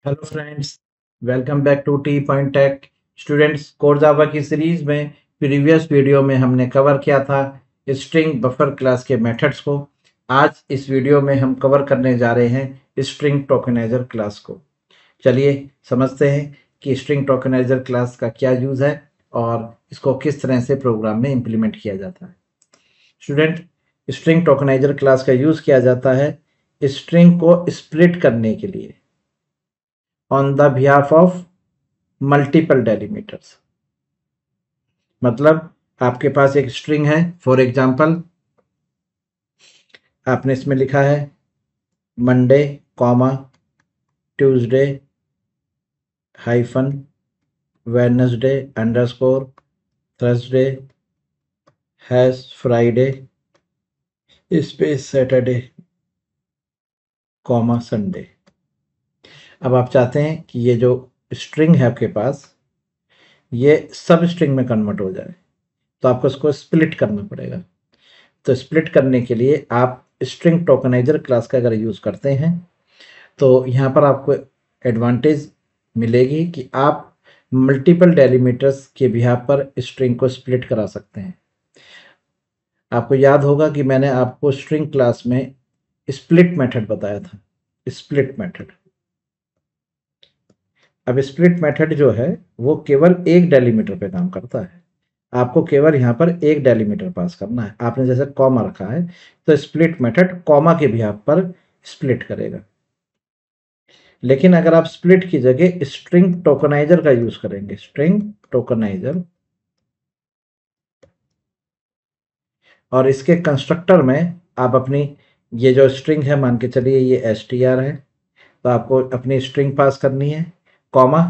Hello friends, welcome back to T Point Tech. Students, core Java की series में previous video में हमने cover किया था स्ट्रिंग बफर क्लास के मेथड्स को। आज इस वीडियो में हम कवर करने जा रहे हैं स्ट्रिंग टोकनाइजर क्लास को। चलिए समझते हैं कि स्ट्रिंग टोकनाइजर क्लास का क्या यूज़ है और इसको किस तरह से प्रोग्राम में इम्प्लीमेंट किया जाता है। स्टूडेंट, स्ट्रिंग टोकनाइजर क्लास का यूज़ किया जाता है स्ट्रिंग को स्प्लिट करने के लिए on the behalf of multiple delimiters. मतलब आपके पास एक स्ट्रिंग है, फॉर एग्जांपल आपने इसमें लिखा है Monday comma Tuesday hyphen Wednesday underscore Thursday hash Friday space Saturday comma Sunday. अब आप चाहते हैं कि ये जो स्ट्रिंग है आपके पास ये सब स्ट्रिंग में कन्वर्ट हो जाए, तो आपको इसको स्प्लिट करना पड़ेगा। तो स्प्लिट करने के लिए आप स्ट्रिंग टोकनाइजर क्लास का अगर यूज़ करते हैं तो यहाँ पर आपको एडवांटेज मिलेगी कि आप मल्टीपल डेलीमीटर्स के बिहाफ पर स्ट्रिंग को स्प्लिट करा सकते हैं। आपको याद होगा कि मैंने आपको स्ट्रिंग क्लास में स्प्लिट मेथड बताया था। स्प्लिट मेथड, अब स्प्लिट मेथड जो है वो केवल एक डेलीमीटर पे काम करता है। आपको केवल यहाँ पर एक डेलीमीटर पास करना है। आपने जैसे कॉमा रखा है तो स्प्लिट मेथड कॉमा के बिहाफ पर स्प्लिट करेगा। लेकिन अगर आप स्प्लिट की जगह स्ट्रिंग टोकनाइजर का यूज करेंगे, स्ट्रिंग टोकनाइजर, और इसके कंस्ट्रक्टर में आप अपनी ये जो स्ट्रिंग है, मान के चलिए ये str है, तो आपको अपनी स्ट्रिंग पास करनी है कॉमा,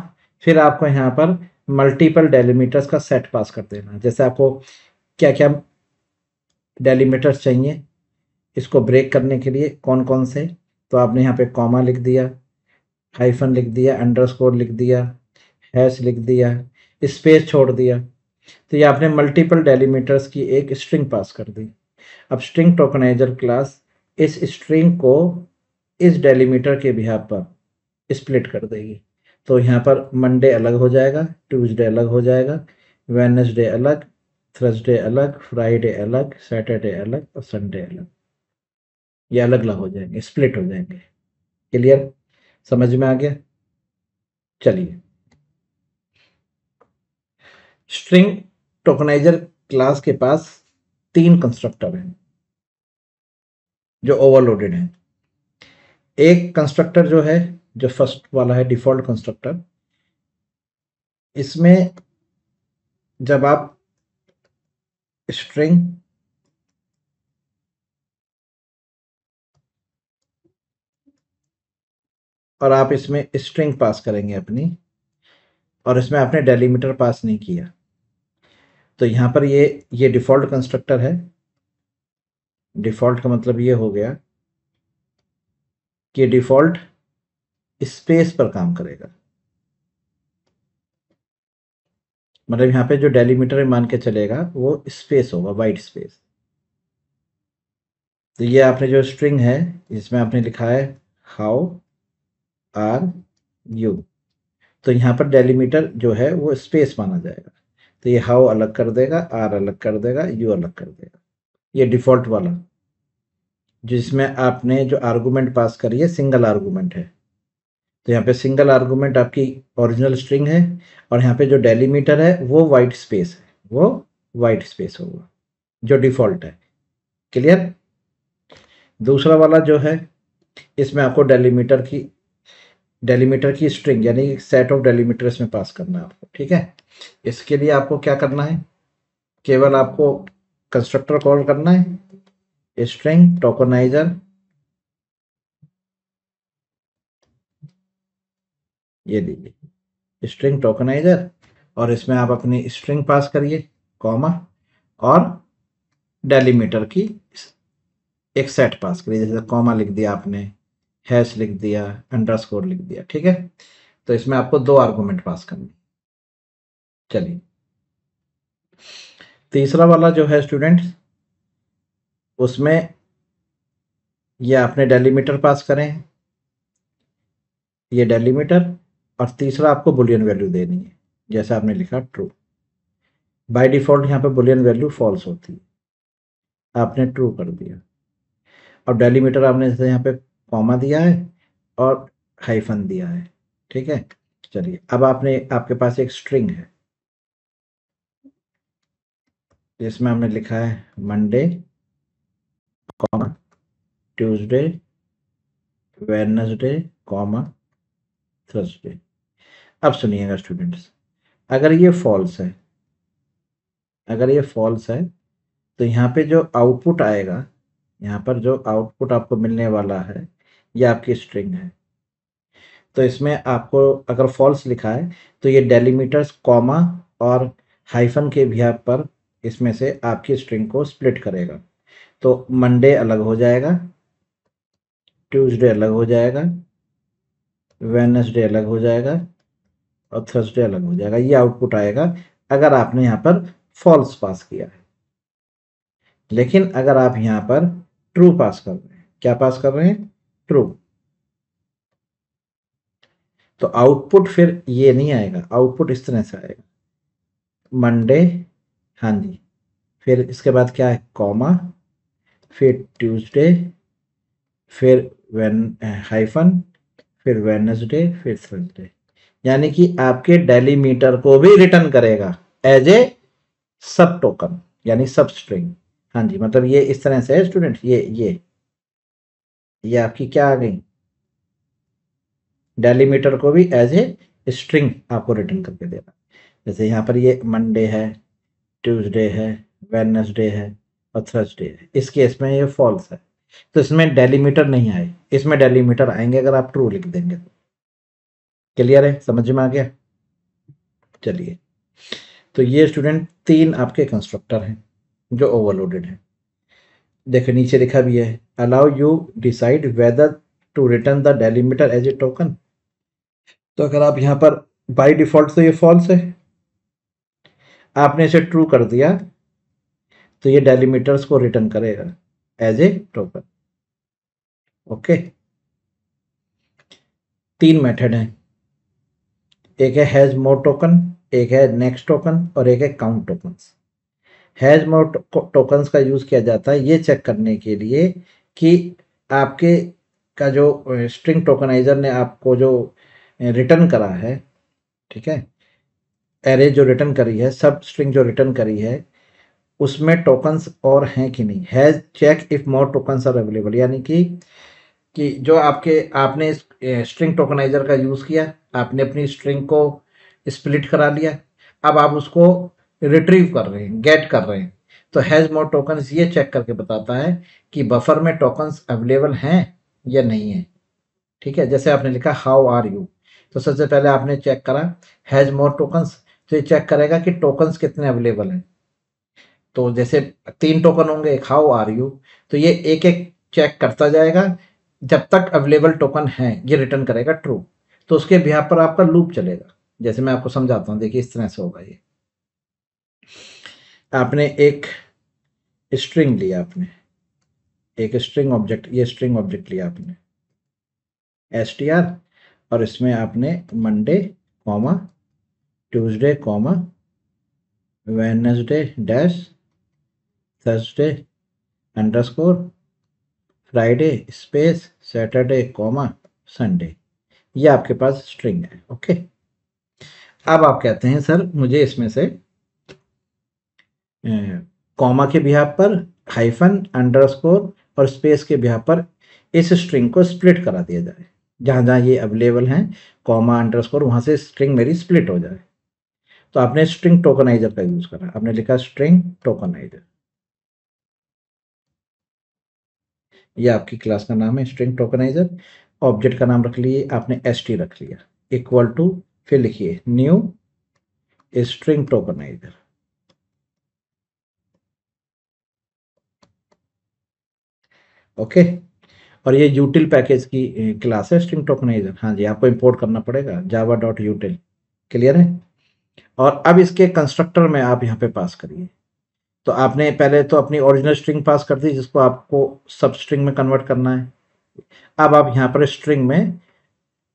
फिर आपको यहाँ पर मल्टीपल डेलीमीटर्स का सेट पास कर देना है। जैसे आपको क्या क्या डेलीमीटर्स चाहिए इसको ब्रेक करने के लिए, कौन कौन से, तो आपने यहाँ पे कॉमा लिख दिया, हाइफन लिख दिया, अंडरस्कोर लिख दिया, हैश लिख दिया, स्पेस छोड़ दिया। तो ये आपने मल्टीपल डेलीमीटर्स की एक स्ट्रिंग पास कर दी। अब स्ट्रिंग टोकनाइजर क्लास इस स्ट्रिंग को इस डेलीमीटर के बिहाफ पर स्प्लिट कर देगी। तो यहाँ पर मंडे अलग हो जाएगा, ट्यूसडे अलग हो जाएगा, वेडनेसडे अलग, थर्सडे अलग, फ्राइडे अलग, सैटरडे अलग और संडे अलग। ये अलग अलग हो जाएंगे, स्प्लिट हो जाएंगे। क्लियर, समझ में आ गया? चलिए, स्ट्रिंग टोकनाइजर क्लास के पास तीन कंस्ट्रक्टर हैं जो ओवरलोडेड हैं। एक कंस्ट्रक्टर जो है, जो फर्स्ट वाला है डिफॉल्ट कंस्ट्रक्टर, इसमें जब आप स्ट्रिंग और आप इसमें स्ट्रिंग पास करेंगे अपनी, और इसमें आपने डेलीमीटर पास नहीं किया, तो यहाँ पर ये डिफॉल्ट कंस्ट्रक्टर है। डिफॉल्ट का मतलब ये हो गया कि डिफॉल्ट स्पेस पर काम करेगा। मतलब यहाँ पे जो डेलीमीटर मान के चलेगा वो स्पेस होगा, वाइट स्पेस। तो ये आपने जो स्ट्रिंग है इसमें आपने लिखा है हाउ आर यू, तो यहाँ पर डेलीमीटर जो है वो स्पेस माना जाएगा। तो ये हाउ अलग कर देगा, आर अलग कर देगा, यू अलग कर देगा। ये डिफॉल्ट वाला जिसमें आपने जो आर्गुमेंट पास करी है सिंगल आर्गुमेंट है। तो यहाँ पे सिंगल आर्गुमेंट आपकी ओरिजिनल स्ट्रिंग है, और यहाँ पे जो डेलीमीटर है वो वाइट स्पेस है, वो वाइट स्पेस होगा जो डिफॉल्ट है। क्लियर? दूसरा वाला जो है इसमें आपको डेलीमीटर की स्ट्रिंग यानी सेट ऑफ डेलीमीटर इसमें पास करना है आपको। ठीक है, इसके लिए आपको क्या करना है, केवल आपको कंस्ट्रक्टर कॉल करना है स्ट्रिंग टोकनाइजर, ये लीजिए स्ट्रिंग टोकनाइजर, और इसमें आप अपनी स्ट्रिंग पास करिए कॉमा, और डेलीमीटर की एक सेट पास करिए। जैसे कॉमा लिख दिया आपने, हैश लिख दिया, अंडरस्कोर लिख दिया। ठीक है, तो इसमें आपको दो आर्गुमेंट पास करने। चलिए, तीसरा वाला जो है स्टूडेंट्स, उसमें ये आपने डेलीमीटर पास करें, ये डेलीमीटर, और तीसरा आपको बुलियन वैल्यू देनी है, जैसे आपने लिखा ट्रू। बाय डिफ़ॉल्ट यहाँ पे बुलियन वैल्यू फॉल्स होती है, आपने ट्रू कर दिया। और डेलीमीटर आपने जैसे यहाँ पे कॉमा दिया है और हाइफन दिया है, ठीक है। चलिए, अब आपके पास एक स्ट्रिंग है जिसमें हमने लिखा है Monday, comma Tuesday, Wednesday, comma Thursday. अब सुनिएगा स्टूडेंट्स, अगर ये फॉल्स है, अगर ये फॉल्स है तो यहाँ पे जो आउटपुट आएगा, यहाँ पर जो आउटपुट आपको मिलने वाला है, ये आपकी स्ट्रिंग है। तो इसमें आपको अगर फॉल्स लिखा है तो ये डेलीमीटर्स, कॉमा और हाइफन के भी पर इसमें से आपकी स्ट्रिंग को स्प्लिट करेगा। तो मंडे अलग हो जाएगा, ट्यूसडे अलग हो जाएगा, वेडनेसडे अलग हो जाएगा और थर्सडे अलग हो जाएगा। ये आउटपुट आएगा अगर आपने यहाँ पर फॉल्स पास किया है। लेकिन अगर आप यहाँ पर ट्रू पास कर रहे हैं, क्या पास कर रहे हैं? ट्रू, तो आउटपुट फिर ये नहीं आएगा, आउटपुट इस तरह से आएगा, मंडे, हाँ जी, फिर इसके बाद क्या है, कॉमा, फिर ट्यूसडे, फिर हाइफन, फिर वेडनेसडे, फिर थर्सडे। यानी कि आपके डेलीमीटर को भी रिटर्न करेगा एज ए सब टोकन, यानी सब स्ट्रिंग। हाँ जी, मतलब ये इस तरह से है स्टूडेंट, ये आपकी क्या आ गई, डेलीमीटर को भी एज ए स्ट्रिंग आपको रिटर्न करके देगा। जैसे यहाँ पर ये मंडे है, ट्यूसडे है, वेडनेसडे है और थर्सडे है। इस केस में ये फॉल्स है, तो इसमें डेलीमीटर नहीं आए, इसमें डेलीमीटर आएंगे अगर आप ट्रू लिख देंगे तो। क्लियर है, समझ में आ गया? चलिए, तो ये स्टूडेंट 3 आपके कंस्ट्रक्टर हैं जो ओवरलोडेड हैं। देखो नीचे लिखा भी है, allow you decide whether to return the delimiter as a token. तो अगर आप यहाँ पर बाय डिफॉल्ट तो ये फॉल्स है, आपने इसे ट्रू कर दिया तो ये डेलीमीटर्स को रिटर्न करेगा as a token. Okay, 3 method हैं, एक है हैज मोर टोकन, एक है नेक्स्ट टोकन और एक है count tokens. Has more tokens का यूज किया जाता है ये चेक करने के लिए कि आपके का जो स्ट्रिंग टोकनाइजर ने आपको जो रिटर्न करा है, ठीक है, एरे जो रिटर्न करी है, सब स्ट्रिंग जो रिटर्न करी है, उसमें टोकन्स और हैं कि नहीं। Has check if more tokens are available, यानी कि जो आपने स्ट्रिंग टोकनाइजर का यूज किया, आपने अपनी स्ट्रिंग को स्प्लिट करा लिया, अब आप उसको रिट्रीव कर रहे हैं, गेट कर रहे हैं, तो हैज मोर टोकन्स ये चेक करके बताता है कि बफर में टोकन्स अवेलेबल हैं या नहीं है। ठीक है, जैसे आपने लिखा हाउ आर यू, तो सबसे पहले आपने चेक करा हैज मोर टोकन्स, तो ये चेक करेगा कि टोकन्स कितने अवेलेबल हैं। तो जैसे 3 टोकन होंगे, एक हाउ आर यू, तो ये एक एक चेक करता जाएगा, जब तक अवेलेबल टोकन है ये रिटर्न करेगा ट्रू। तो उसके बिहाफ पर आपका लूप चलेगा, जैसे मैं आपको समझाता हूँ, देखिए इस तरह से होगा। ये आपने एक स्ट्रिंग लिया, आपने एक स्ट्रिंग ऑब्जेक्ट, ये स्ट्रिंग ऑब्जेक्ट लिया आपने str, और इसमें आपने Monday, comma Tuesday, comma Wednesday dash, Thursday underscore, Friday space, Saturday, comma Sunday. ये आपके पास स्ट्रिंग है। ओके, अब आप कहते हैं सर मुझे इसमें से कॉमा के बिहाफ पर, हाइफन, अंडरस्कोर और स्पेस के बिहाफ पर इस स्ट्रिंग को स्प्लिट करा दिया जाए, जहां जहां ये अवेलेबल हैं कॉमा अंडरस्कोर, वहां से स्ट्रिंग मेरी स्प्लिट हो जाए। तो आपने स्ट्रिंग टोकनाइजर का यूज करा, आपने लिखा स्ट्रिंग टोकनाइजर, ये आपकी क्लास का नाम है स्ट्रिंग टोकनाइजर। ऑब्जेक्ट का नाम रख लिए आपने st रख लिया, इक्वल टू, फिर लिखिए न्यू स्ट्रिंग टोकनाइजर। ओके, और ये यूटिल पैकेज की क्लास है स्ट्रिंग टोकनाइजर। हाँ जी, आपको इंपोर्ट करना पड़ेगा java.util। क्लियर है? और अब इसके कंस्ट्रक्टर में आप यहाँ पे पास करिए। तो आपने पहले तो अपनी ओरिजिनल स्ट्रिंग पास कर दी, जिसको आपको सब स्ट्रिंग में कन्वर्ट करना है। अब आप यहाँ पर स्ट्रिंग में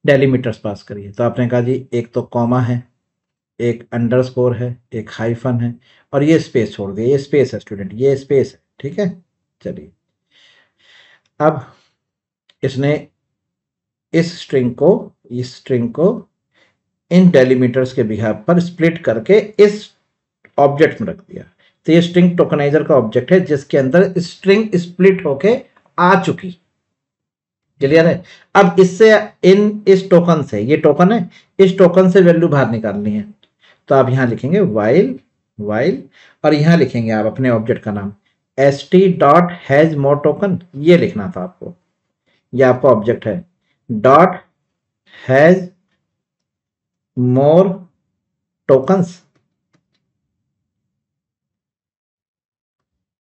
डेलीमीटर्स पास करिए। तो आपने कहा जी एक तो कॉमा है, एक अंडरस्कोर है, एक हाइफन है और ये स्पेस छोड़ दिया, ये स्पेस है स्टूडेंट, ये स्पेस है, ठीक है। चलिए अब इसने इस स्ट्रिंग को इन डेलीमीटर्स के बिहाफ पर स्प्लिट करके इस ऑब्जेक्ट में रख दिया। तो ये स्ट्रिंग टोकनाइजर का ऑब्जेक्ट है जिसके अंदर स्ट्रिंग स्प्लिट होके आ चुकी। क्लियर है। अब इससे इस टोकन से, ये टोकन है, इस टोकन से वैल्यू बाहर निकालनी है। तो आप यहां लिखेंगे वाइल और यहां लिखेंगे आप अपने ऑब्जेक्ट का नाम st.has more token, ये लिखना था आपको। ये आपका ऑब्जेक्ट है dot has more tokens.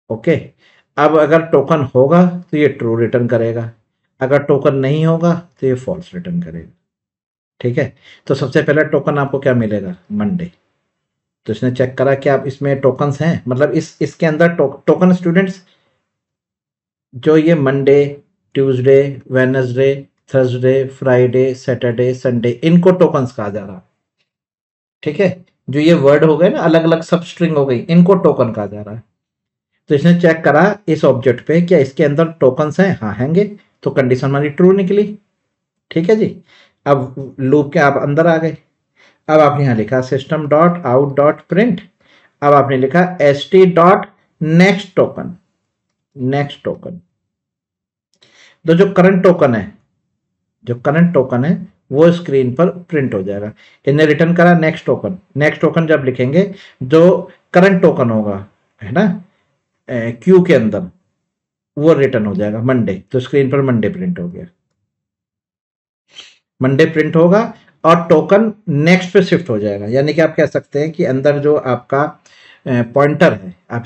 Okay. अब अगर टोकन होगा तो ये ट्रू रिटर्न करेगा, अगर टोकन नहीं होगा तो ये फॉल्स रिटर्न करेगा। ठीक है। तो सबसे पहला टोकन आपको क्या मिलेगा, मंडे। तो इसने चेक करा कि आप इसमें टोकन्स हैं, मतलब इसके अंदर टोकन स्टूडेंट्स जो ये Monday, Tuesday, Wednesday, Thursday, Friday, Saturday, Sunday, इनको टोकन्स कहा जा रहा है। ठीक है। जो ये वर्ड हो गए ना, अलग अलग सब स्ट्रिंग हो गई, इनको टोकन कहा जा रहा है। तो इसने चेक करा इस ऑब्जेक्ट पे क्या इसके अंदर टोकन्स हैं, हाँ हैंगे, तो कंडीशन हमारी ट्रू निकली। ठीक है जी। अब लूप के आप अंदर आ गए। अब आपने यहां लिखा system dot out dot print. अब आपने लिखा st dot next token, next token. तो जो करंट टोकन है वो स्क्रीन पर प्रिंट हो जाएगा। इन्हें रिटर्न करा नेक्स्ट टोकन। नेक्स्ट टोकन जब लिखेंगे जो करंट टोकन होगा, है ना, क्यू के अंदर, वो रिटर्न हो जाएगा मंडे। तो स्क्रीन पर मंडे प्रिंट हो गया, मंडे प्रिंट होगा और टोकन नेक्स्ट पे शिफ्ट हो जाएगा। यानी कि आप कह सकते हैं कि अंदर जो आपका पॉइंटर है, आप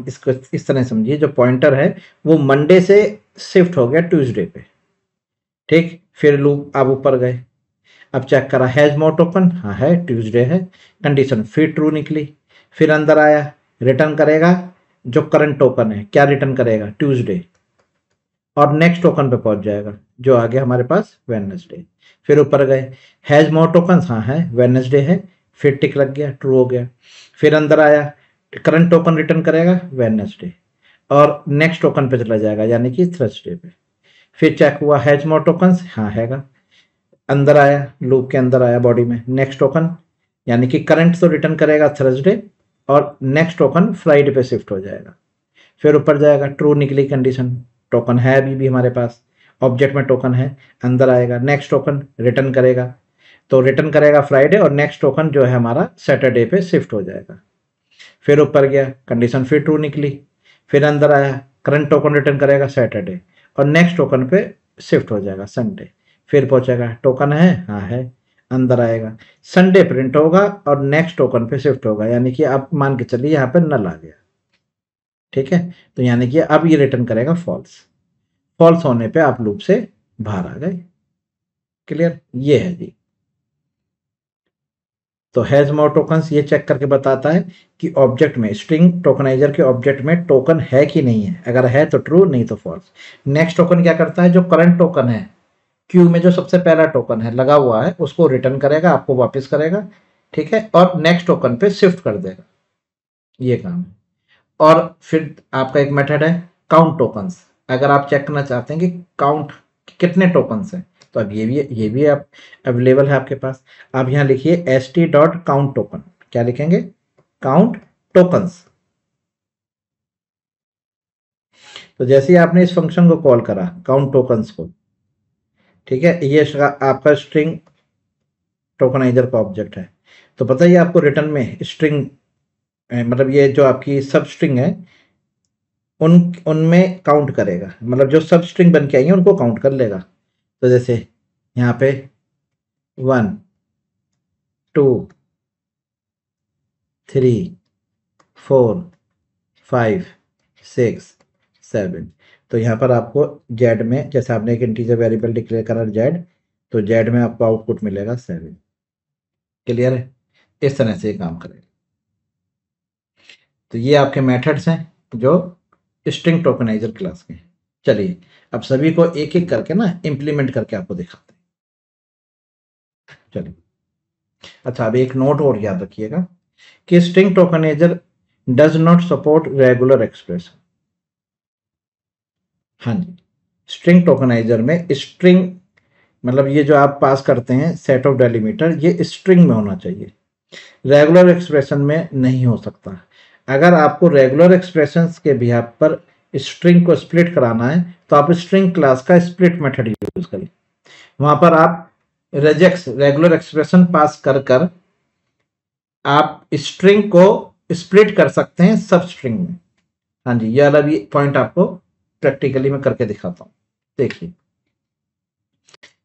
इसको इस तरह समझिए, जो पॉइंटर है वो मंडे से शिफ्ट हो गया ट्यूसडे पे। ठीक। फिर लूप आप ऊपर गए, अब चेक करा हैज मोर टोकन, हाँ है, ट्यूसडे है, कंडीशन फिर ट्रू निकली। फिर अंदर आया, रिटर्न करेगा जो करंट टोकन है, क्या रिटर्न करेगा, ट्यूसडे, और नेक्स्ट टोकन पे पहुंच जाएगा जो आ गया हमारे पास वेडनेसडे। फिर ऊपर गए, हैज मोर टोकन, हाँ है, वेडनेसडे है, फिर टिक लग गया, ट्रू हो गया। फिर अंदर आया, करंट टोकन रिटर्न करेगा वेडनेसडे और नेक्स्ट टोकन पे चला जाएगा यानी कि थर्सडे पे। फिर चेक हुआ हैज मोर टोकन, हाँ हैगा, अंदर आया, लूप के अंदर आया बॉडी में, नेक्स्ट टोकन यानी कि करंट तो रिटर्न करेगा थर्सडे और नेक्स्ट टोकन फ्राइडे पे शिफ्ट हो जाएगा। फिर ऊपर जाएगा, ट्रू निकली कंडीशन, टोकन है अभी भी हमारे पास, ऑब्जेक्ट में टोकन है। अंदर आएगा, नेक्स्ट टोकन रिटर्न करेगा, तो रिटर्न करेगा फ्राइडे और नेक्स्ट टोकन जो है हमारा सैटरडे पे शिफ्ट हो जाएगा। फिर ऊपर गया, कंडीशन फिर ट्रू निकली। फिर अंदर आया, करंट टोकन रिटर्न करेगा सैटरडे और नेक्स्ट टोकन पे शिफ्ट हो जाएगा संडे। फिर पहुंचेगा, टोकन है, हाँ है, अंदर आएगा, संडे प्रिंट होगा और नेक्स्ट टोकन पे शिफ्ट होगा, यानी कि आप मान के चलिए यहाँ पे नल आ गया। ठीक है। तो यानी कि अब ये रिटर्न करेगा फॉल्स। फॉल्स होने पे आप लूप से बाहर आ गए। क्लियर, ये है जी। तो हैज मोर टोकन्स ये चेक करके बताता है कि ऑब्जेक्ट में, स्ट्रिंग टोकनाइजर के ऑब्जेक्ट में टोकन है कि नहीं है। अगर है तो ट्रू, नहीं तो फॉल्स। नेक्स्ट टोकन क्या करता है, जो करंट टोकन है क्यू में, जो सबसे पहला टोकन है लगा हुआ है, उसको रिटर्न करेगा, आपको वापस करेगा। ठीक है। और नेक्स्ट टोकन पे शिफ्ट कर देगा, ये काम है। और फिर आपका एक मेथड है काउंट टोकन्स। अगर आप चेक करना चाहते हैं कि काउंट कितने टोकन्स हैं, तो अब ये भी आप अवेलेबल है आपके पास। आप यहाँ लिखिए st.count टोकन। क्या लिखेंगे, काउंट टोकन्स। तो जैसे ही आपने इस फंक्शन को कॉल करा, काउंट टोकन्स को, ठीक है, ये आपका स्ट्रिंग टोकनाइजर का ऑब्जेक्ट है। तो पता ही आपको रिटर्न में स्ट्रिंग, मतलब ये जो आपकी सब स्ट्रिंग है उनमें काउंट करेगा, मतलब जो सब स्ट्रिंग बन के आई है उनको काउंट कर लेगा। तो जैसे यहाँ पे 1 2 3 4 5 6 7, तो यहाँ पर आपको जेड में, जैसे आपने एक इंटीजर वेरिएबल डिक्लेयर करा जेड, तो जेड में आपको आउटपुट मिलेगा 7। क्लियर है। इस तरह से ये काम करेगा। तो ये आपके मेथड्स हैं जो स्ट्रिंग टोकनाइजर क्लास के हैं। चलिए अब सभी को एक एक करके ना इम्प्लीमेंट करके आपको दिखाते हैं। चलिए, अच्छा अब एक नोट और याद रखिएगा कि string tokenizer does not support regular expression. हाँ जी, स्ट्रिंग टोकनाइजर में स्ट्रिंग मतलब ये जो आप पास करते हैं सेट ऑफ डेलीमीटर, ये स्ट्रिंग में होना चाहिए, रेगुलर एक्सप्रेशन में नहीं हो सकता। अगर आपको रेगुलर एक्सप्रेशंस के बिहाफ पर स्ट्रिंग को स्प्लिट कराना है तो आप स्ट्रिंग क्लास का स्प्लिट मेथड यूज करिए। वहां पर आप रेजेक्स रेगुलर एक्सप्रेशन पास कर कर आप स्ट्रिंग को स्प्लिट कर सकते हैं सब स्ट्रिंग में। हाँ जी, ये वाला भी पॉइंट आपको प्रैक्टिकली मैं करके दिखाता हूँ। देखिए,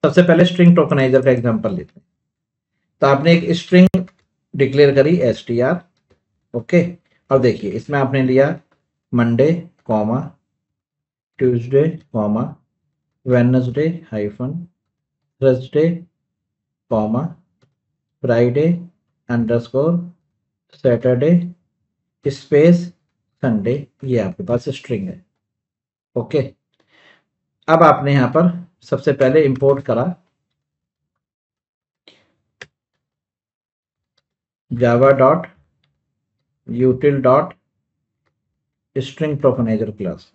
सबसे पहले स्ट्रिंग टोकनाइजर का एग्जांपल लेते हैं। तो आपने एक स्ट्रिंग डिक्लेयर करी str, ओके। अब देखिए, इसमें आपने लिया Monday comma Tuesday comma Wednesday hyphen Thursday comma Friday underscore Saturday space Sunday. ये आपके पास स्ट्रिंग है, ओके। अब आपने यहां पर सबसे पहले इंपोर्ट करा Java dot util dot string tokenizer class,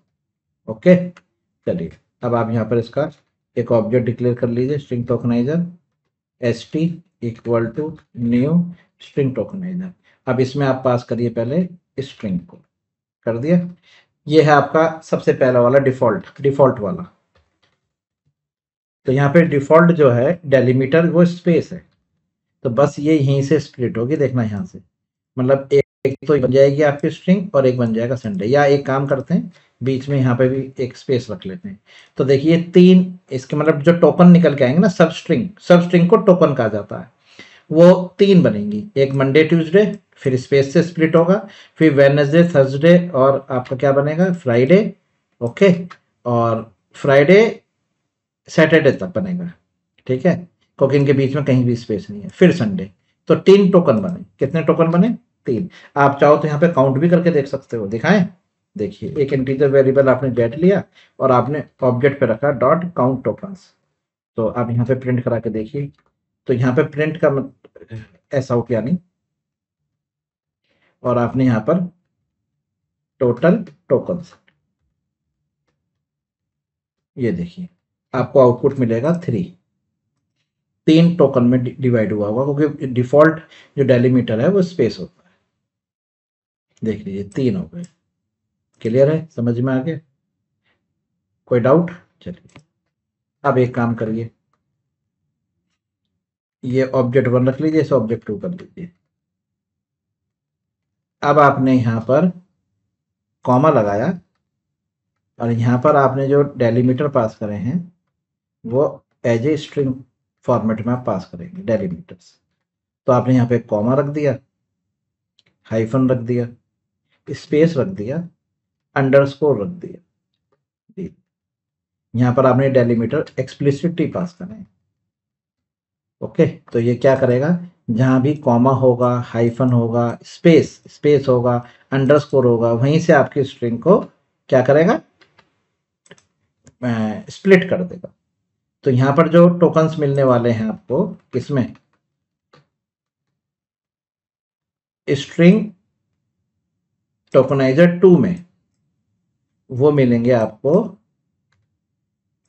okay. चलिए, अब आप यहां पर इसका एक ऑब्जेक्ट डिक्लेयर कर लीजिए, string tokenizer st equal to new string tokenizer. अब इसमें आप पास करिए पहले स्ट्रिंग को, कर दिया। ये है आपका सबसे पहला वाला डिफॉल्ट वाला। तो यहाँ पे डिफॉल्ट जो है डेलीमीटर वो स्पेस है, तो बस ये यहीं से स्प्लिट होगी, देखना यहाँ से, मतलब एक तो बन जाएगी आपकी स्ट्रिंग और एक बन जाएगा संडे। या एक काम करते हैं, बीच में यहाँ पे भी एक स्पेस रख लेते हैं। तो देखिए तीन, इसके मतलब जो टोकन निकल के आएंगे ना, सब स्ट्रिंग को टोकन कहा जाता है, वो तीन बनेंगी। एक मंडे ट्यूसडे, फिर स्पेस से स्प्लिट होगा, फिर वेडनेसडे थर्सडे और आपका क्या बनेगा फ्राइडे, ओके। और फ्राइडे सैटरडे तक बनेगा, ठीक है, क्योंकि इनके बीच में कहीं भी स्पेस नहीं है। फिर संडे, तो तीन टोकन बने। कितने टोकन बने? तीन। आप चाहो तो यहाँ पे काउंट भी करके देख सकते हो, दिखाएं। देखिए, एक इंटीजर वेरिएबल आपने गेट लिया और आपने ऑब्जेक्ट पे रखा डॉट काउंट टोकन्स। तो आप यहाँ पे प्रिंट करा के देखिए, तो यहाँ पे प्रिंट का एस आउट यानी, और आपने यहाँ पर टोटल टोकन्स, ये देखिए आपको आउटपुट मिलेगा 3। तीन टोकन में डिवाइड हुआ होगा, क्योंकि डिफॉल्ट जो डेलीमीटर है वो स्पेस होता है। देख लीजिए, 3 हो गए। क्लियर है? समझ में आ गया? कोई डाउट? चलिए, अब एक काम करिए, ये ऑब्जेक्ट 1 रख लीजिए, इसे ऑब्जेक्ट 2 कर लीजिए। अब आपने यहां पर कॉमा लगाया और यहां पर आपने जो डेलीमीटर पास करे हैं वो एज ए स्ट्रिंग फॉर्मेट में आप पास करेंगे डेलीमीटर्स। तो आपने यहाँ पे कॉमा रख दिया, हाइफन रख दिया, स्पेस रख दिया, अंडरस्कोर रख दिया। यहाँ पर आपने डेलीमीटर एक्सप्लिसिटली पास करना है, ओके। तो ये क्या करेगा, जहां भी कॉमा होगा, हाइफन होगा, स्पेस होगा, अंडरस्कोर होगा, वहीं से आपकी स्ट्रिंग को क्या करेगा, स्प्लिट कर देगा। तो यहाँ पर जो टोकन्स मिलने वाले हैं आपको किसमें, स्ट्रिंग टोकनाइजर 2 में, वो मिलेंगे आपको।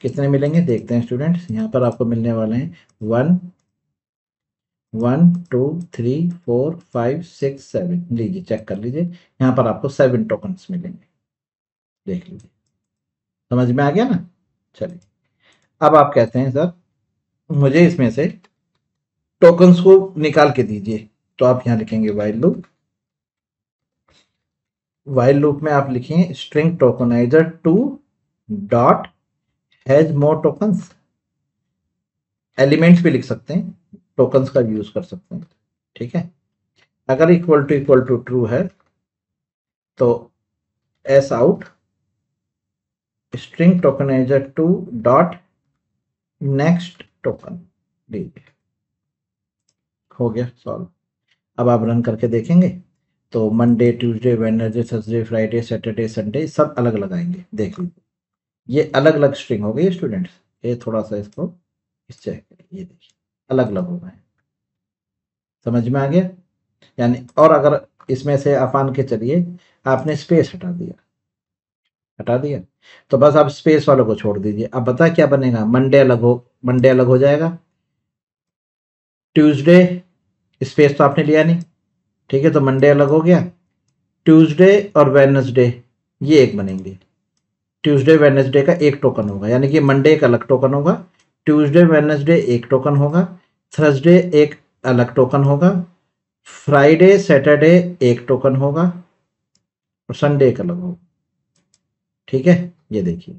कितने मिलेंगे देखते हैं स्टूडेंट्स, यहाँ पर आपको मिलने वाले हैं 1 1 2 3 4 5 6 7। लीजिए चेक कर लीजिए, यहाँ पर आपको 7 टोकन्स मिलेंगे। देख लीजिए, समझ में आ गया ना? चलिए, अब आप कहते हैं सर मुझे इसमें से टोकन्स को निकाल के दीजिए। तो आप यहाँ लिखेंगे वाइल लूप में आप लिखेंगे string tokenizer 2 dot has more tokens. Elements भी लिख सकते हैं, टोकन्स का यूज कर सकते हैं, ठीक है। अगर इक्वल टू ट्रू है तो S out string tokenizer 2 dot next token. लीजिए, हो गया सॉल्व। अब आप रन करके देखेंगे तो Monday Tuesday Wednesday Thursday Friday Saturday Sunday सब अलग अलग आएंगे। देख लीजिए, ये अलग अलग स्ट्रिंग हो गई स्टूडेंट्स। ये थोड़ा सा इसको चेक करिए, ये देखिए अलग अलग हो गए। समझ में आ गया? यानी और अगर इसमें से आप मान के चलिए आपने स्पेस हटा दिया तो बस आप स्पेस वालों को छोड़ दीजिए। अब बता क्या बनेगा, मंडे अलग हो जाएगा, ट्यूसडे स्पेस तो आपने लिया नहीं, ठीक है, तो मंडे अलग हो गया, ट्यूसडे और वेडनेसडे ये एक बनेंगे। ट्यूसडे वेडनेसडे का एक टोकन होगा, यानी कि मंडे एक अलग टोकन होगा, ट्यूसडे वेडनेसडे एक टोकन होगा, थर्सडे एक अलग टोकन होगा, फ्राइडे सैटरडे एक टोकन होगा और संडे एक अलग होगा। ठीक है, ये देखिए,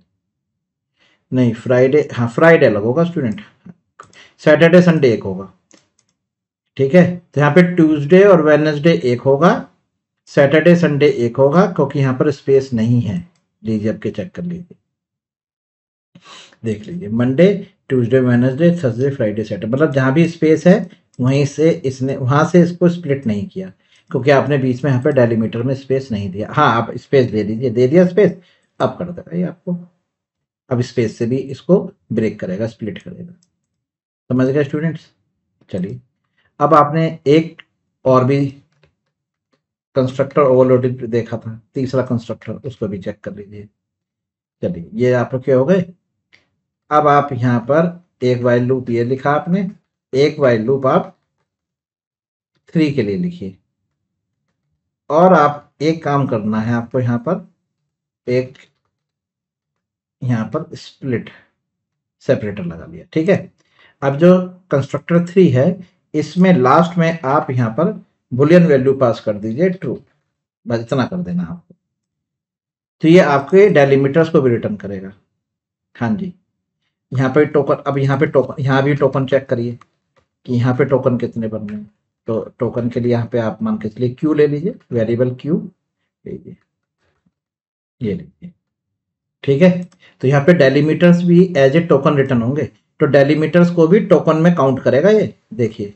नहीं फ्राइडे, हाँ फ्राइडे अलग होगा स्टूडेंट, सैटरडे संडे एक होगा। ठीक है, तो यहाँ पे ट्यूसडे और वेडनेसडे एक होगा, सैटरडे संडे एक होगा, क्योंकि यहाँ पर स्पेस नहीं है। लीजिए आपके चेक कर लीजिए, देख लीजिए, Monday Tuesday Wednesday Thursday Friday Saturday, मतलब जहां भी स्पेस है वहीं से इसने वहां से इसको स्प्लिट नहीं किया, क्योंकि आपने बीच में यहाँ पे डेलीमीटर में स्पेस नहीं दिया। हाँ आप स्पेस दे दीजिए, दे दिया स्पेस, अब कर देगा ये आपको, अब स्पेस से भी इसको ब्रेक करेगा, स्प्लिट करेगा। समझ गए स्टूडेंट्स? चलिए, अब आपने एक और भी कंस्ट्रक्टर ओवरलोडेड देखा था, तीसरा कंस्ट्रक्टर, उसको भी चेक कर लीजिए। चलिए, ये आप लोग क्या हो गए। अब आप यहाँ पर एक वाइल लूप ये लिखा आपने, एक वाइल लूप आप 3 के लिए लिखिए, और आप एक काम करना है आपको, यहाँ पर एक यहाँ पर स्प्लिट सेपरेटर लगा लिया। ठीक है, अब जो कंस्ट्रक्टर 3 है इसमें लास्ट में आप यहाँ पर बुलियन वैल्यू पास कर दीजिए ट्रू, बस इतना कर देना आपको, तो ये आपके डेलीमीटर्स को भी रिटर्न करेगा। हाँ जी, यहाँ पे टोकन, अब यहाँ पे टोकन, यहाँ भी टोकन चेक करिए कि यहाँ पे टोकन कितने बन रहे हैं। तो टोकन के लिए यहाँ पे आप मान के चलिए क्यू ले लीजिए, वेरिएबल क्यू लीजिए, ये लीजिए। ठीक है, तो यहाँ पे डेलीमीटर्स भी एज ए टोकन रिटर्न होंगे, तो डेलीमीटर्स को भी टोकन में काउंट करेगा ये। देखिए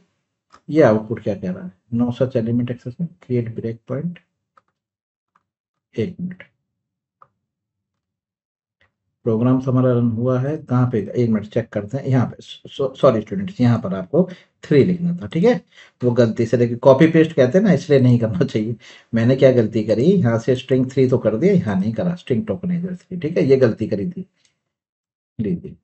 ये आउटपुट क्या कह रहा है, नो सच एलिमेंट एक्सेस में create break point, 1 minute, program हमारा रन हुआ है कहाँ पे, 1 मिनट चेक करते हैं। यहाँ पे सॉरी स्टूडेंट्स, यहाँ पर आपको 3 लिखना था। ठीक है, वो गलती से, देखिए कॉपी पेस्ट कहते हैं ना, इसलिए नहीं करना चाहिए। मैंने क्या गलती करी, यहाँ से स्ट्रिंग 3 तो कर दिया, यहाँ नहीं करा, स्ट्रिंग टोकनाइजर 3। ठीक है, ये गलती करी थी, लीजिए।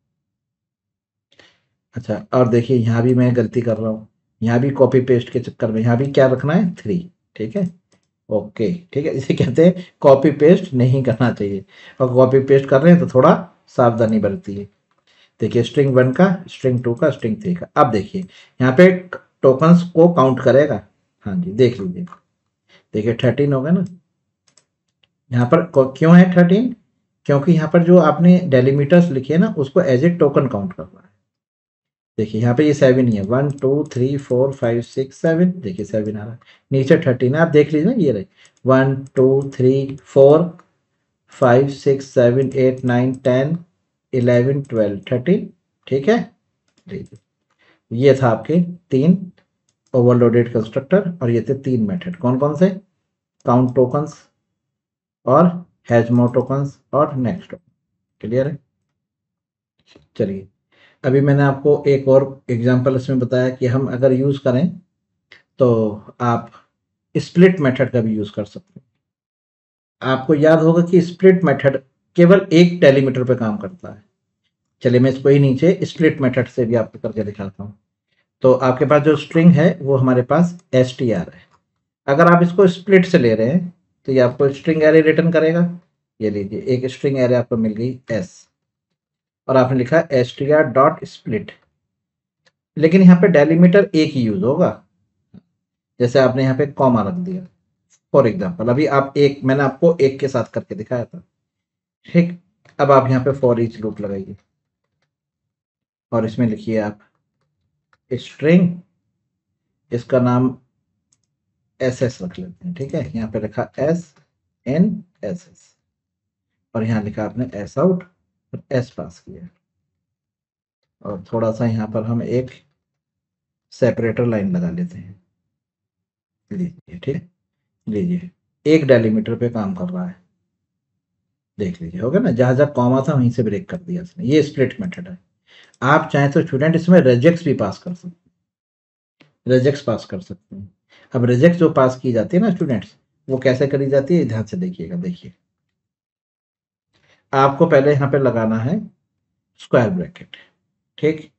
अच्छा, और देखिए यहाँ भी मैं गलती कर रहा हूँ, यहाँ भी कॉपी पेस्ट के चक्कर में यहाँ भी क्या रखना है 3। ठीक है, ओके, ठीक है, इसे कहते हैं कॉपी पेस्ट नहीं करना चाहिए, और कॉपी पेस्ट कर रहे हैं तो थोड़ा सावधानी बरती है। देखिए स्ट्रिंग 1 का, स्ट्रिंग 2 का, स्ट्रिंग 3 का। अब देखिए यहाँ पे टोकन्स को काउंट करेगा। हाँ जी, देख लीजिए, देखिए 13 हो गया ना। यहाँ पर क्यों है 13, क्योंकि यहाँ पर जो आपने डेलीमीटर्स लिखे ना उसको एज ए टोकन काउंट कर रहा है। देखिए यहाँ पे ये 7 ही है, 1 2 3 4 5 6 7, देखिए 7 आ रहा है, नीचे 13 है, आप देख लीजिए ना, ये रहे 1 2 3 4 5 6 7 8 9 10 11 12 13। ठीक है, ये था आपके 3 ओवरलोडेड कंस्ट्रक्टर, और ये थे 3 मेथड, कौन कौन से, काउंट टोकन्स और हैज मोर टोकन्स और नेक्स्ट टोकन। क्लियर है? चलिए, अभी मैंने आपको एक और एग्जांपल इसमें बताया कि हम अगर यूज करें तो आप स्प्लिट मेथड का भी यूज कर सकते हैं। आपको याद होगा कि स्प्लिट मेथड केवल एक डेलीमीटर पे काम करता है। चलिए मैं इसको ही नीचे स्प्लिट मेथड से भी आपको करके दिखाता हूँ। तो आपके पास जो स्ट्रिंग है वो हमारे पास str है, अगर आप इसको स्प्लिट से ले रहे हैं तो ये आपको स्ट्रिंग एरे रिटर्न करेगा। ये लीजिए, एक स्ट्रिंग एरे आपको मिल गई s, और आपने लिखा str डॉट स्प्लिट, लेकिन यहाँ पे डेलीमीटर एक ही यूज होगा, जैसे आपने यहाँ पे कॉमा रख दिया फॉर एग्जाम्पल, अभी आप एक, मैंने आपको एक के साथ करके दिखाया था। ठीक, अब आप यहाँ पे फॉर ईच लूप लगाइए, और इसमें लिखिए आप स्ट्रिंग, इसका नाम SS रख लेते हैं। ठीक है, यहाँ पे लिखा SNSS, और यहाँ लिखा आपने S आउट और S पास किया, और थोड़ा सा यहाँ पर हम एक सेपरेटर लाइन लगा लेते हैं। लीजिए, ठीक है, लीजिए, एक डेलीमीटर पे काम कर रहा है, देख लीजिए, हो गया ना, जहां जहां कॉमा था वहीं से ब्रेक कर दिया इसने। ये स्प्लिट मेथड है। आप चाहें तो स्टूडेंट इसमें रेजेक्स भी पास कर सकते हैं, रिजेक्ट्स पास कर सकते हैं। अब रिजेक्ट जो पास की जाती है ना स्टूडेंट्स, वो कैसे करी जाती है, ध्यान से देखिएगा। देखिए, आपको पहले यहाँ पे लगाना है स्क्वायर ब्रैकेट, ठीक,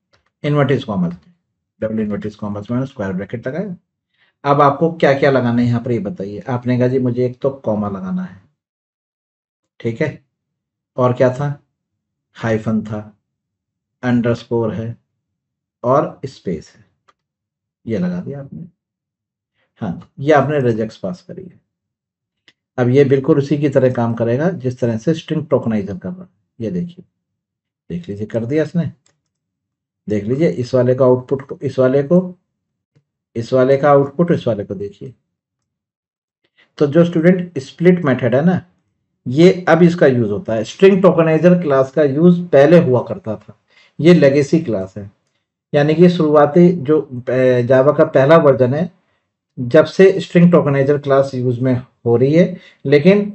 इन्वर्टेड कॉमर्स में, डबल इन्वर्टेड कॉमर्स में स्क्वायर ब्रैकेट लगाया। अब आपको क्या क्या लगाना है यहाँ पर, ये बताइए। आपने कहा जी मुझे एक तो कॉमा लगाना है, ठीक है, और क्या था, हाइफन था, अंडरस्कोर है और स्पेस है, ये लगा दिया आपने। हाँ, ये आपने रिजेक्ट्स पास करी है। अब ये बिल्कुल उसी की तरह काम करेगा जिस तरह से स्ट्रिंग टोकनाइजर कर रहा है। ये देखिए, देख लीजिए, कर दिया इसने। देख लीजिए, इस वाले का आउटपुट को, इस वाले को, इस वाले का आउटपुट इस वाले को देखिए। तो जो स्टूडेंट स्प्लिट मेथड है ना, ये अब इसका यूज होता है। स्ट्रिंग टोकनाइजर क्लास का यूज पहले हुआ करता था, ये लेगेसी क्लास है। यानी कि शुरुआती जो जावा का पहला वर्जन है, जब से स्ट्रिंग टोकनाइजर क्लास यूज में हो रही है। लेकिन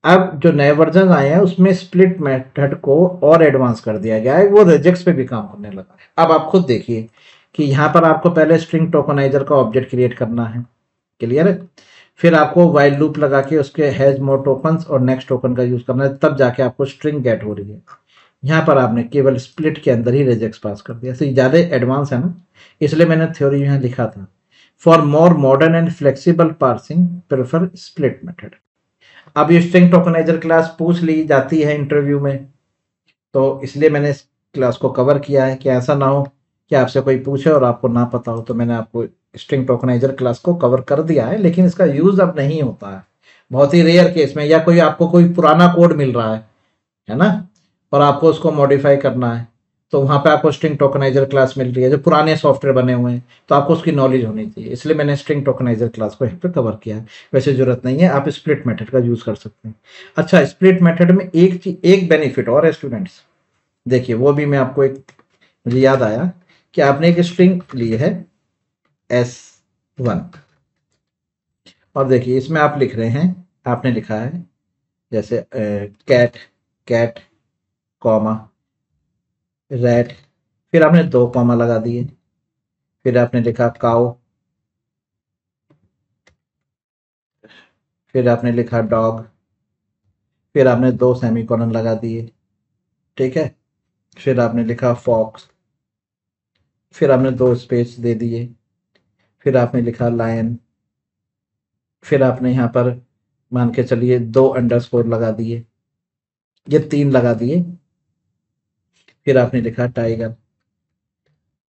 अब जो नए वर्जन आए हैं उसमें स्प्लिट मेथड को और एडवांस कर दिया गया है, वो रिजेक्ट्स पे भी काम करने लगा है। अब आप खुद देखिए कि यहाँ पर आपको पहले स्ट्रिंग टोकनाइजर का ऑब्जेक्ट क्रिएट करना है, क्लियर है। फिर आपको वाइल लूप लगा के उसके हैज मोर टोकन्स और नेक्स्ट टोकन का यूज करना है, तब जाके आपको स्ट्रिंग गेट हो रही है। यहाँ पर आपने केवल स्प्लिट के अंदर ही रिजेक्ट्स पास कर दिया, तो ज़्यादा एडवांस है ना, इसलिए मैंने थ्योरी यहाँ लिखा था। For more modern and flexible parsing prefer split method. अब ये स्ट्रिंग टोकनाइजर क्लास पूछ ली जाती है इंटरव्यू में, तो इसलिए मैंने इस क्लास को कवर किया है कि ऐसा ना हो कि आपसे कोई पूछे और आपको ना पता हो। तो मैंने आपको स्ट्रिंग टोकनाइजर क्लास को कवर कर दिया है, लेकिन इसका यूज अब नहीं होता है, बहुत ही रेयर केस में, या कोई आपको कोई पुराना कोड मिल रहा है ना, और आपको उसको मॉडिफाई करना है, तो वहां पे आपको स्ट्रिंग टोकनाइजर क्लास मिल रही है जो पुराने सॉफ्टवेयर बने हुए हैं, तो आपको उसकी नॉलेज होनी चाहिए, इसलिए मैंने स्ट्रिंग टोकनाइजर क्लास को यहाँ पे कवर किया है। वैसे जरूरत नहीं है, आप स्प्लिट मेथड का यूज कर सकते हैं। अच्छा, स्प्लिट मेथड में एक चीज, एक बेनिफिट और है स्टूडेंट्स, देखिए वो भी मैं आपको एक, मुझे याद आया कि आपने एक स्ट्रिंग ली है S1, और देखिए इसमें आप लिख रहे हैं, आपने लिखा है जैसे कैट, कैट कॉमा रैट, फिर आपने दो कॉमा लगा दिए, फिर आपने लिखा काउ, फिर आपने लिखा डॉग, फिर आपने दो सेमीकोलन लगा दिए, ठीक है, फिर आपने लिखा फॉक्स, फिर आपने दो स्पेस दे दिए, फिर आपने लिखा लायन, फिर आपने यहाँ पर मान के चलिए दो अंडरस्कोर लगा दिए, ये तीन लगा दिए, फिर आपने लिखा टाइगर।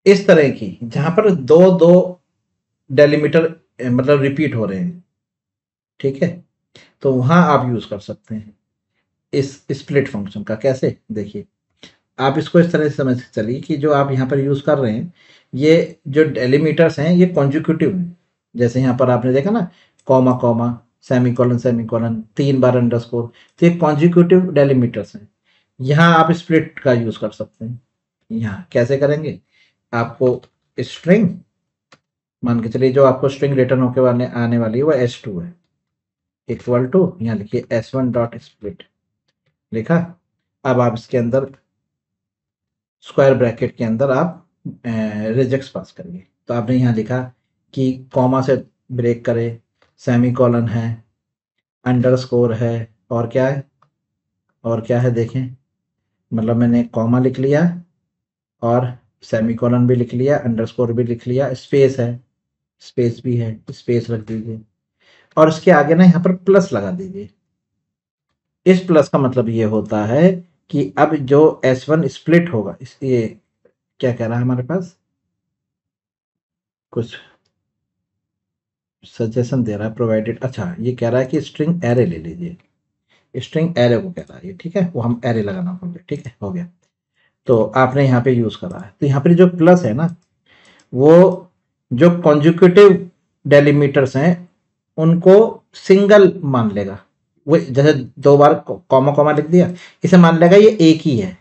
इस तरह की जहां पर दो दो डेलीमीटर मतलब रिपीट हो रहे हैं, ठीक है, तो वहां आप यूज कर सकते हैं इस स्प्लिट फंक्शन का। कैसे, देखिए, आप इसको इस तरह से समझ के चलिए कि जो आप यहाँ पर यूज कर रहे हैं, ये जो डेलीमीटर्स हैं ये कॉन्जिक्यूटिव हैं। जैसे यहाँ पर आपने देखा ना, कॉमा कॉमा सेमीकोलन सेमीकोलन, तीन बार अंडरस्कोर, तो ये कॉन्जिक्यूटिव डेलीमीटर्स हैं। यहाँ आप स्प्लिट का यूज कर सकते हैं। यहाँ कैसे करेंगे, आपको स्ट्रिंग, मान के चलिए जो आपको स्ट्रिंग रिटर्न होके आने वाली है वो S2 है, इक्वल टू, यहाँ लिखिए S1 डॉट स्प्लिट, लिखा। अब आप इसके अंदर स्क्वायर ब्रैकेट के अंदर आप रिजेक्ट्स पास करिए। तो आपने यहाँ लिखा कि कॉमा से ब्रेक करे, सेमीकोलन है, अंडरस्कोर है, और क्या है, और क्या है देखें, मतलब मैंने कॉमा लिख लिया और सेमीकोलन भी लिख लिया, अंडरस्कोर भी लिख लिया, स्पेस है, स्पेस भी है, स्पेस रख दीजिए, और इसके आगे ना यहाँ पर प्लस लगा दीजिए। इस प्लस का मतलब ये होता है कि अब जो S1 स्प्लिट होगा, ये क्या कह रहा है हमारे पास, कुछ सजेशन दे रहा है, प्रोवाइडेड, अच्छा ये कह रहा है कि स्ट्रिंग एरे ले लीजिए, स्ट्रिंग एरे को कह रहा है ये, ठीक है, वो हम एरे लगाना होगा, ठीक है, हो गया। तो आपने यहाँ पे यूज करा है, तो यहाँ पे जो प्लस है ना, वो जो कॉन्जिक्यूटिव डेलीमीटर्स हैं उनको सिंगल मान लेगा। वो जैसे दो बार कॉमा कॉमा लिख दिया, इसे मान लेगा ये एक ही है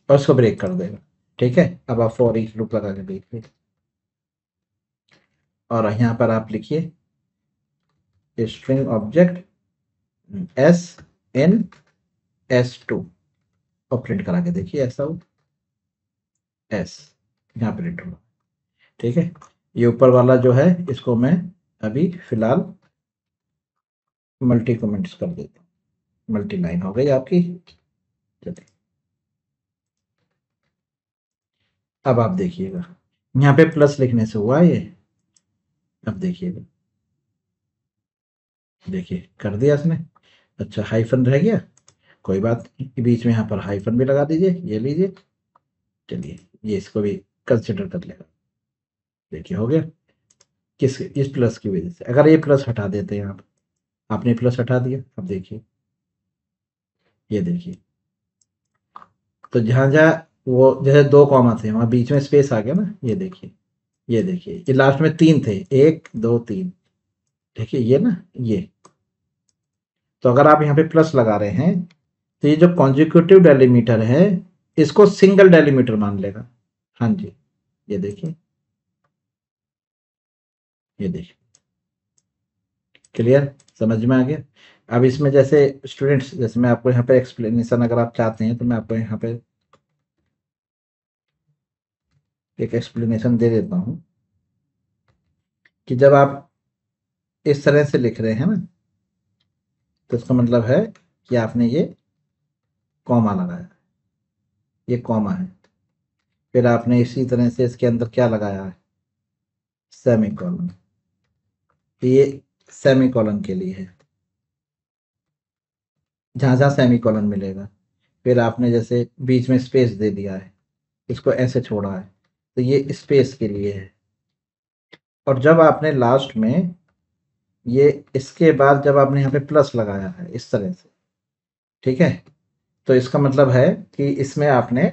और उसको ब्रेक कर देगा, ठीक है। अब आप फॉर ईच लूप लगा के देखिए, और यहाँ पर आप लिखिए string object S in S2 और प्रिंट करा के देखिए, ऐसा हो S, यहाँ प्रिंट होगा। ठीक है, ये ऊपर वाला जो है इसको मैं अभी फिलहाल मल्टी कमेंट्स कर देता हूँ। मल्टी लाइन हो गई आपकी। चलिए अब आप देखिएगा, यहाँ पे प्लस लिखने से हुआ ये। अब देखिएगा, देखिए कर दिया इसने। अच्छा हाइफन रह गया, कोई बात नहीं, बीच में यहाँ पर हाइफन भी लगा दीजिए, ये लीजिए। चलिए ये इसको भी कंसिडर कर लेगा। देखिए हो गया, किस इस प्लस की वजह से। अगर ये प्लस हटा देते हैं आप, आपने प्लस हटा दिया, अब देखिए, ये देखिए, तो जहाँ जहाँ वो जैसे दो कॉमा थे वहाँ बीच में स्पेस आ गया ना, ये देखिए, ये देखिए, ये लास्ट में तीन थे, एक दो तीन, देखिए ये ना ये। तो अगर आप यहाँ पे प्लस लगा रहे हैं तो ये जो कॉन्जिक्यूटिव डेलीमीटर है इसको सिंगल डेलीमीटर मान लेगा। हाँ जी, ये देखिए, ये देखिए, क्लियर, समझ में आ गया। अब इसमें जैसे स्टूडेंट्स, जैसे मैं आपको यहाँ पे एक्सप्लेनेशन अगर आप चाहते हैं तो मैं आपको यहाँ पे एक एक्सप्लेनेशन दे देता हूँ कि जब आप इस तरह से लिख रहे हैं ना, तो इसका मतलब है कि आपने ये कॉमा लगाया, ये कॉमा है, फिर आपने इसी तरह से इसके अंदर क्या लगाया है, सेमीकोलन। ये सेमीकोलन के लिए है, जहाँ जहाँ सेमीकोलन मिलेगा। फिर आपने जैसे बीच में स्पेस दे दिया है, इसको ऐसे छोड़ा है, तो ये स्पेस के लिए है। और जब आपने लास्ट में ये इसके बाद जब आपने यहाँ पे प्लस लगाया है इस तरह से, ठीक है, तो इसका मतलब है कि इसमें आपने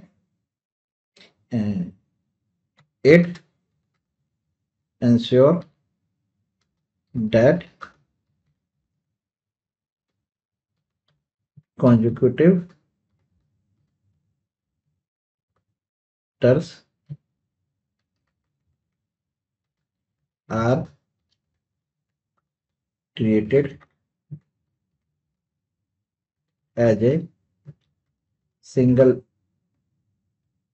it ensure that consecutive terms are created as a single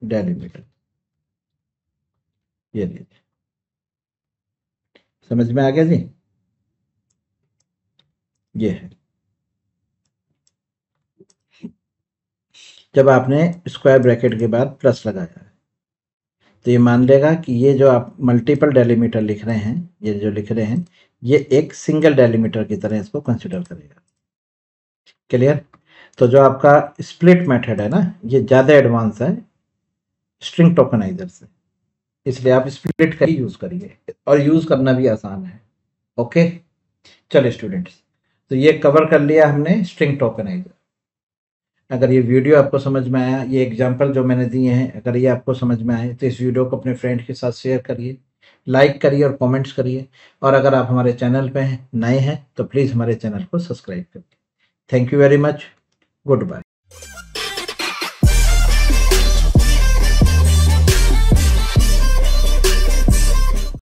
delimiter। ये लीजिए, समझ में आ गया जी, ये है। जब आपने स्क्वायर ब्रैकेट के बाद प्लस लगाया है तो ये मान लेगा कि ये जो आप मल्टीपल डेलीमीटर लिख रहे हैं, ये जो लिख रहे हैं, ये एक सिंगल डेलीमीटर की तरह इसको कंसिडर करेगा। क्लियर। तो जो आपका स्प्लिट मेथड है ना, ये ज़्यादा एडवांस है स्ट्रिंग टोकनाइजर से, इसलिए आप स्प्लिट का ही यूज़ करिए, और यूज़ करना भी आसान है। ओके चलिए स्टूडेंट्स, तो ये कवर कर लिया हमने स्ट्रिंग टोकनाइजर। अगर ये वीडियो आपको समझ में आया, ये एग्जांपल जो मैंने दिए हैं, अगर ये आपको समझ में आए तो इस वीडियो को अपने फ्रेंड के साथ शेयर करिए, लाइक करिए और कमेंट्स करिए। और अगर आप हमारे चैनल पे हैं, नए हैं, तो प्लीज़ हमारे चैनल को सब्सक्राइब करिए। Thank you very much, good bye.